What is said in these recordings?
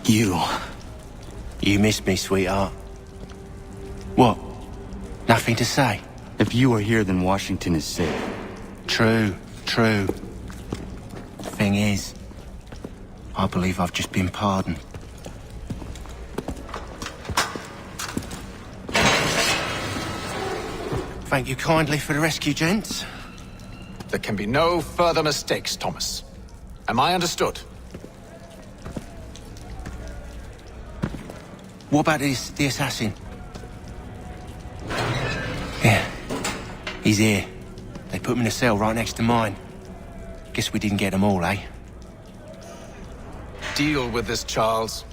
You missed me, sweetheart. What? Nothing to say? If you are here, then Washington is safe. True. Thing is, I believe I've just been pardoned. Thank you kindly for the rescue, gents. There can be no further mistakes, Thomas. Am I understood? What about the assassin? Yeah, he's here. They put him in a cell right next to mine. Guess we didn't get them all, eh? Deal with this, Charles.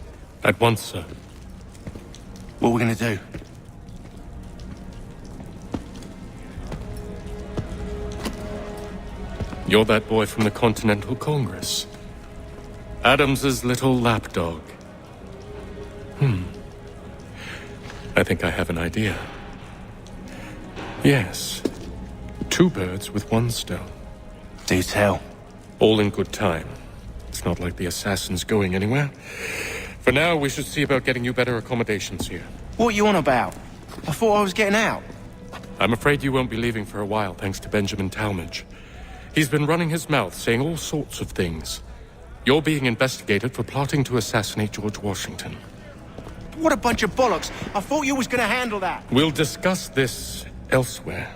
At once, sir. What are we gonna do? You're that boy from the Continental Congress. Adams's little lapdog. I think I have an idea. Yes. 2 birds with 1 stone. Do tell. All in good time. It's not like the assassin's going anywhere. For now, we should see about getting you better accommodations here. What are you on about? I thought I was getting out. I'm afraid you won't be leaving for a while, thanks to Benjamin Talmadge. He's been running his mouth, saying all sorts of things. You're being investigated for plotting to assassinate George Washington. What a bunch of bollocks. I thought you was gonna handle that. We'll discuss this elsewhere.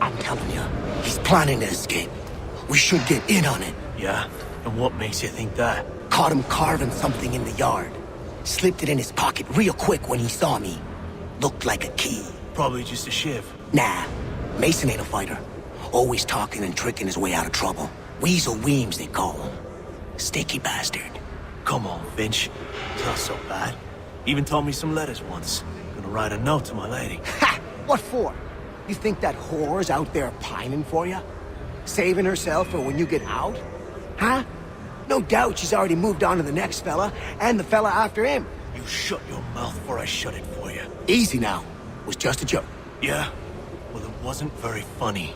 I'm telling you, he's planning to escape. We should get in on it. Yeah? And what makes you think that? Caught him carving something in the yard. Slipped it in his pocket real quick when he saw me. Looked like a key. Probably just a shiv. Nah, Mason ain't a fighter. Always talking and tricking his way out of trouble. Weasel Weems, they call him. Sticky bastard. Come on, Finch. It's not so bad. Even taught me some letters once. Gonna write a note to my lady. Ha! What for? You think that whore's out there pining for you? Saving herself for when you get out? Huh? No doubt she's already moved on to the next fella, and the fella after him. You shut your mouth before I shut it for you. Easy now. Was just a joke. Yeah? Well, it wasn't very funny.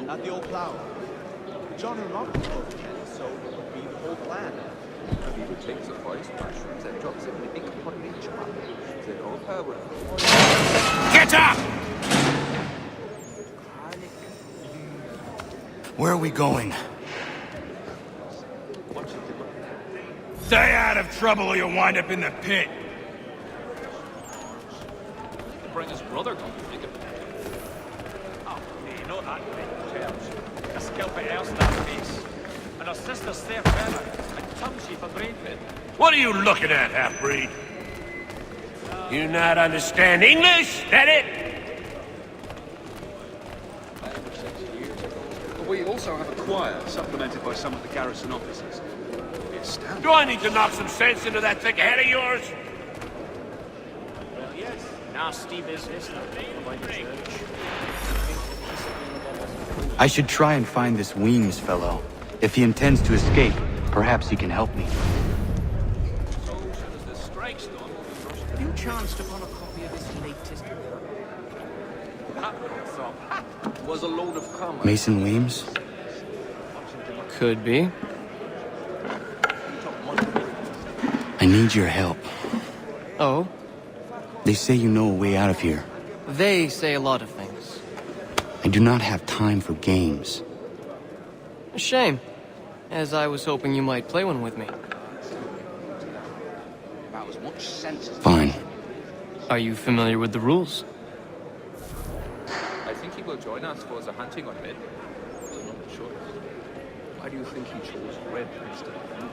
At the old plow. John and Robert both can, so it would be the whole plan. He would take the forest mushrooms and drops them in a big pottery jar. Then all her would... Get up! Where are we going? Stay out of trouble or you'll wind up in the pit. Bring his brother come to think of it. Oh, nee, not that big terms. A skelpy else that face. And her sister's there forever. And comes she for brain pit. What are you looking at, half-breed? You not understand English? That it? We also have a choir, supplemented by some of the garrison officers. Do I need to knock some sense into that thick head of yours? Well, yes. Nasty business. I should try and find this Weems fellow. If he intends to escape, perhaps he can help me. So, as the strike's done, have you chanced upon a copy of his latest that was a load of commas. Mason Weems? Could be. I need your help. Oh? They say you know a way out of here. They say a lot of things. I do not have time for games. A shame, as I was hoping you might play one with me. About as much sense as... Fine. Are you familiar with the rules? I think he will join us for the hunting on men. I'm not sure. Why do you think he chose red instead of blue?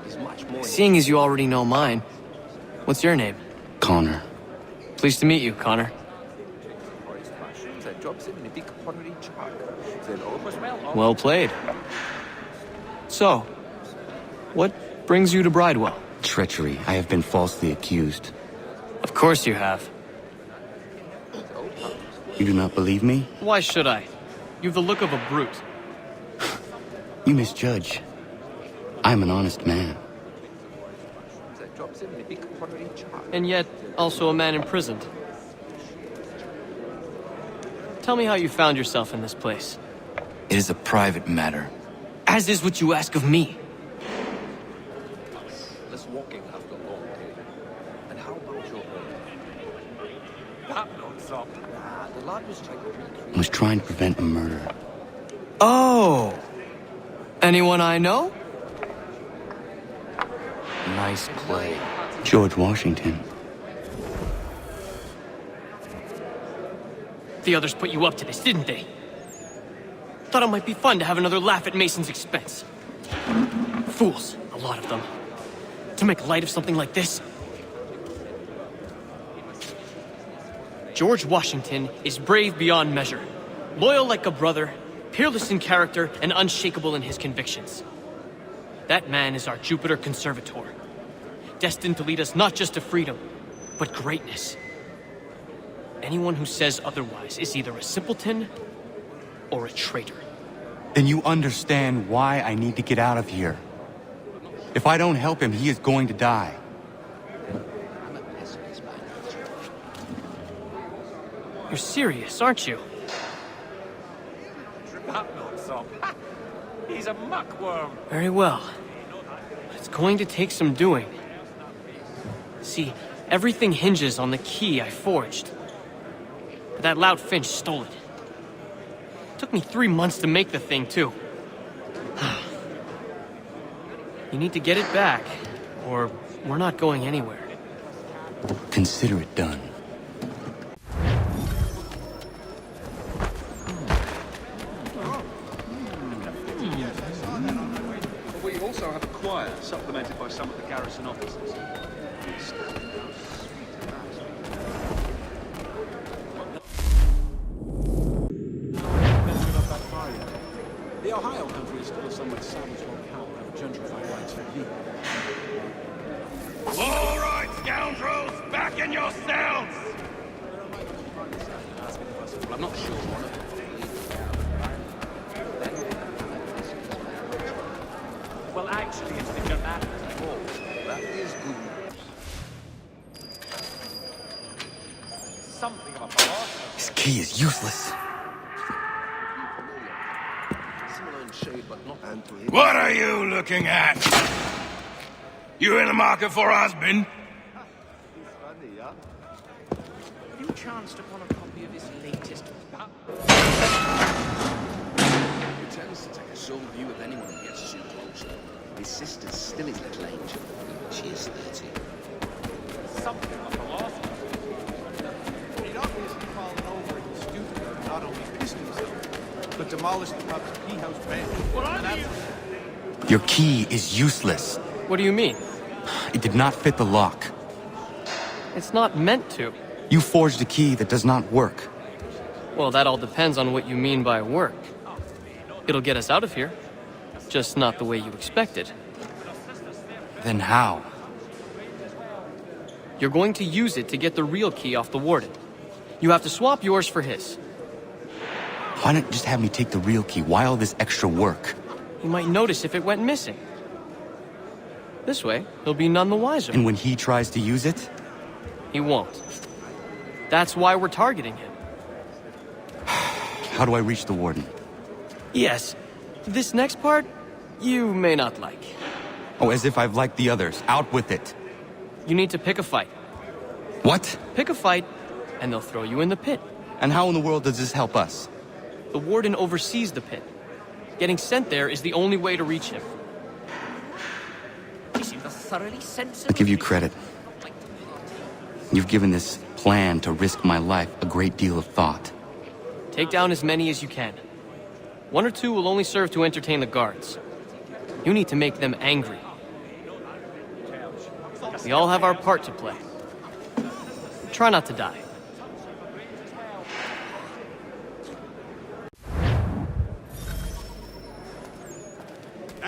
He's much more... Seeing as you already know mine, what's your name? Connor. Pleased to meet you, Connor. Forest mushrooms and drops them in a big pottery jar. Then almost well... Well played. So, what brings you to Bridewell? Treachery. I have been falsely accused. Of course you have. You do not believe me? Why should I? You've the look of a brute. You misjudge. I'm an honest man. And yet, also a man imprisoned. Tell me how you found yourself in this place. It is a private matter. As is what you ask of me. This walking after long day. And how about your home? That knocks up. The lad was trying to recreate. I was trying to prevent a murder. Oh! Anyone I know? Nice play. George Washington. The others put you up to this, didn't they? Thought it might be fun to have another laugh at Mason's expense. Fools, a lot of them. To make light of something like this. George Washington is brave beyond measure, loyal like a brother, peerless in character, and unshakable in his convictions. That man is our Jupiter Conservator, destined to lead us not just to freedom, but greatness. Anyone who says otherwise is either a simpleton or a traitor. Then you understand why I need to get out of here. If I don't help him, he is going to die. You're serious, aren't you? That knocks up. He's a muckworm. Very well. But it's going to take some doing. See, everything hinges on the key I forged. But that loud Finch stole it. Took me 3 months to make the thing, too. You need to get it back, or we're not going anywhere. Consider it done. We also have a choir, supplemented by some of the garrison officers. The Ohio country is still a somewhat savage locale of gentrified rights for people. All right, scoundrels, back in your cells! Well, I'm not sure one of them. Well, actually, it's the Germanic. Oh, that is good news. Something of a philosopher. This key is useless. Similar in shade, but not anti. What are you looking at? You in the market for a husband? Have you chanced upon a copy of his latest He tends to take a sole view of anyone who gets too close. His sister's still his little angel. She is 30. Something of a philosopher. He'd obviously fallen over and stupid and not only pissed himself, but demolished the pub's tea house bench. Your key is useless. What do you mean? It did not fit the lock. It's not meant to. You forged a key that does not work. Well, that all depends on what you mean by work. It'll get us out of here. Just not the way you expected. Then how? You're going to use it to get the real key off the warden. You have to swap yours for his. Why not just have me take the real key? Why all this extra work? He might notice if it went missing. This way, he'll be none the wiser. And when he tries to use it? He won't. That's why we're targeting him. How do I reach the warden? Yes. This next part, you may not like. Oh, as if I've liked the others. Out with it. You need to pick a fight. What? Pick a fight, and they'll throw you in the pit. And how in the world does this help us? The warden oversees the pit. Getting sent there is the only way to reach him. He seems a thoroughly sensible. I'll give you credit. You've given this plan to risk my life a great deal of thought. Take down as many as you can. 1 or 2 will only serve to entertain the guards. You need to make them angry. We all have our part to play. Try not to die.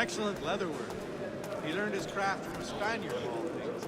Excellent leatherwork. He learned his craft from a Spaniard of all things.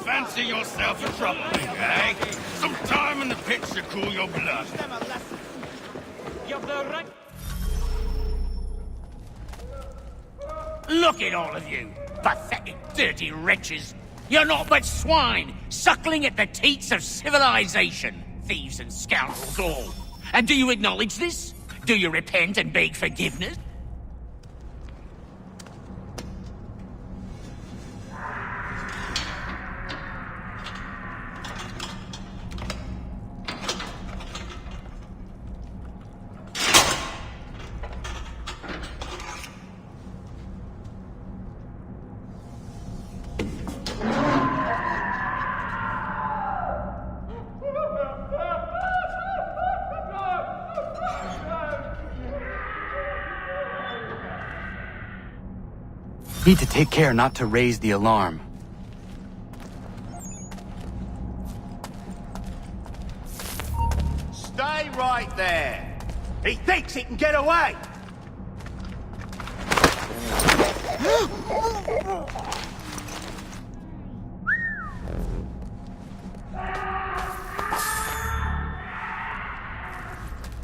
Fancy yourself a troublemaker, eh? Some time in the pits to cool your blood. Look at all of you, pathetic, dirty wretches. You're not but swine, suckling at the teats of civilization. Thieves and scoundrels all. And do you acknowledge this? Do you repent and beg forgiveness? Need to take care not to raise the alarm. Stay right there. He thinks he can get away.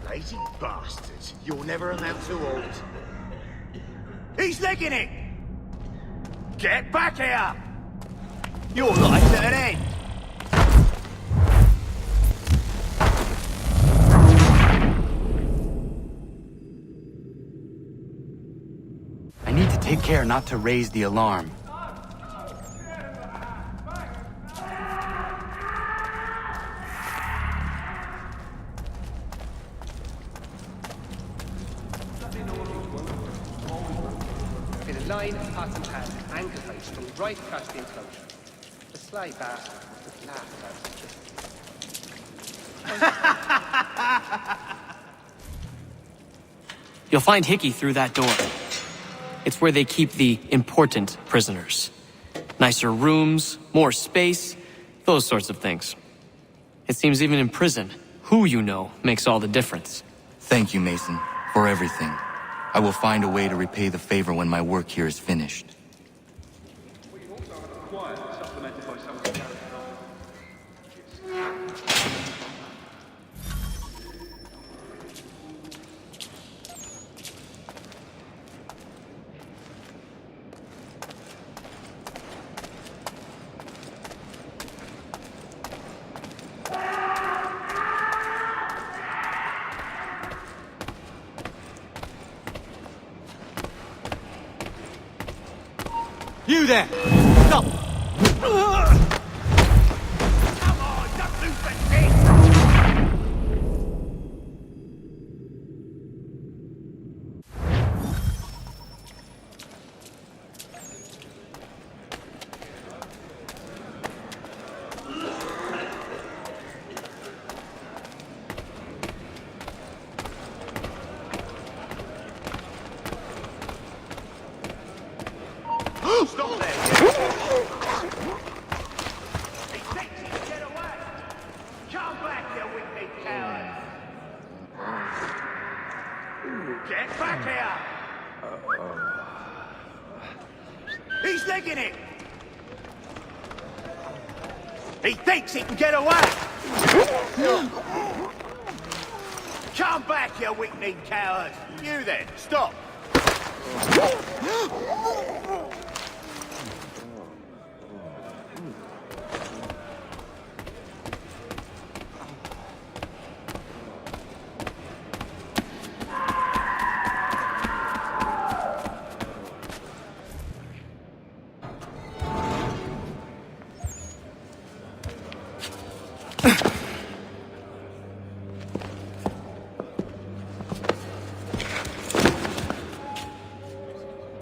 Lazy bastards. You'll never amount to halt. He's licking it! Get back here! Your life's at an end! I need to take care not to raise the alarm. In a line of pots and pans, anchor heights from right across the enclosure. The sly bastard must have laughed at it. You'll find Hickey through that door. It's where they keep the important prisoners. Nicer rooms, more space, those sorts of things. It seems even in prison, who you know makes all the difference. Thank you, Mason, for everything. I will find a way to repay the favor when my work here is finished. You there! Stop! Come on, don't lose the dick! Stop there! He thinks he can get away! Come back, you wicked coward! Get back here! He's legging it! He thinks he can get away! Come back, you weak-kneed coward! You then, stop!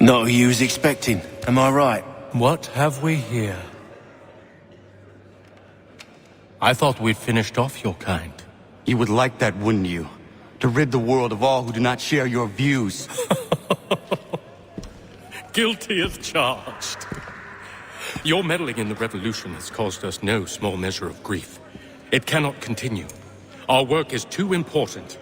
Not who you was expecting, am I right? What have we here? I thought we'd finished off your kind. You would like that, wouldn't you? To rid the world of all who do not share your views. Guilty as charged. Your meddling in the revolution has caused us no small measure of grief. It cannot continue. Our work is too important.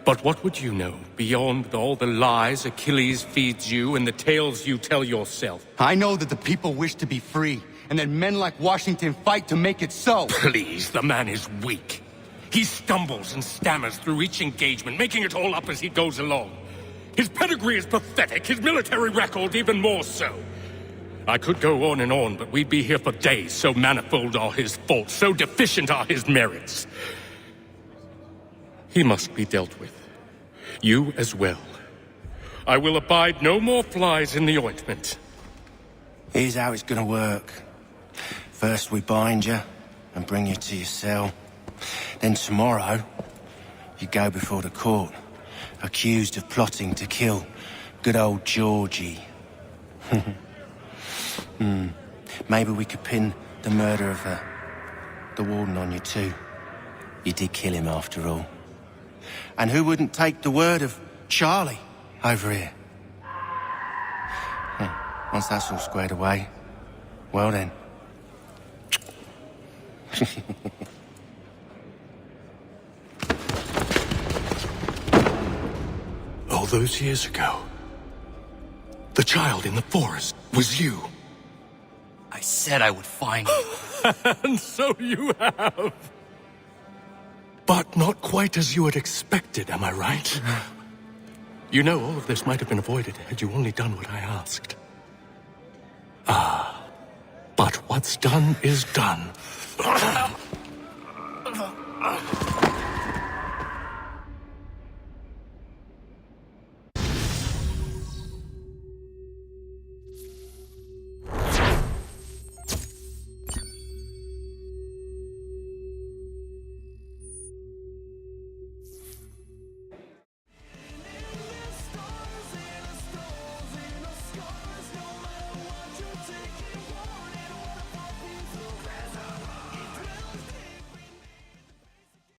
But what would you know beyond all the lies Achilles feeds you and the tales you tell yourself? I know that the people wish to be free, and that men like Washington fight to make it so. Please, the man is weak. He stumbles and stammers through each engagement, making it all up as he goes along. His pedigree is pathetic, his military record even more so. I could go on and on, but we'd be here for days, so manifold are his faults, so deficient are his merits. He must be dealt with. You as well. I will abide no more flies in the ointment. Here's how it's gonna work. First we bind you and bring you to your cell. Then tomorrow, you go before the court, accused of plotting to kill good old Georgie. Maybe we could pin the murder of the warden on you too. You did kill him after all. And who wouldn't take the word of Charlie over here? Once that's all squared away, well then. All those years ago, the child in the forest was you. I said I would find you. And so you have. But not quite as you had expected, am I right? You know, all of this might have been avoided had you only done what I asked. But what's done is done.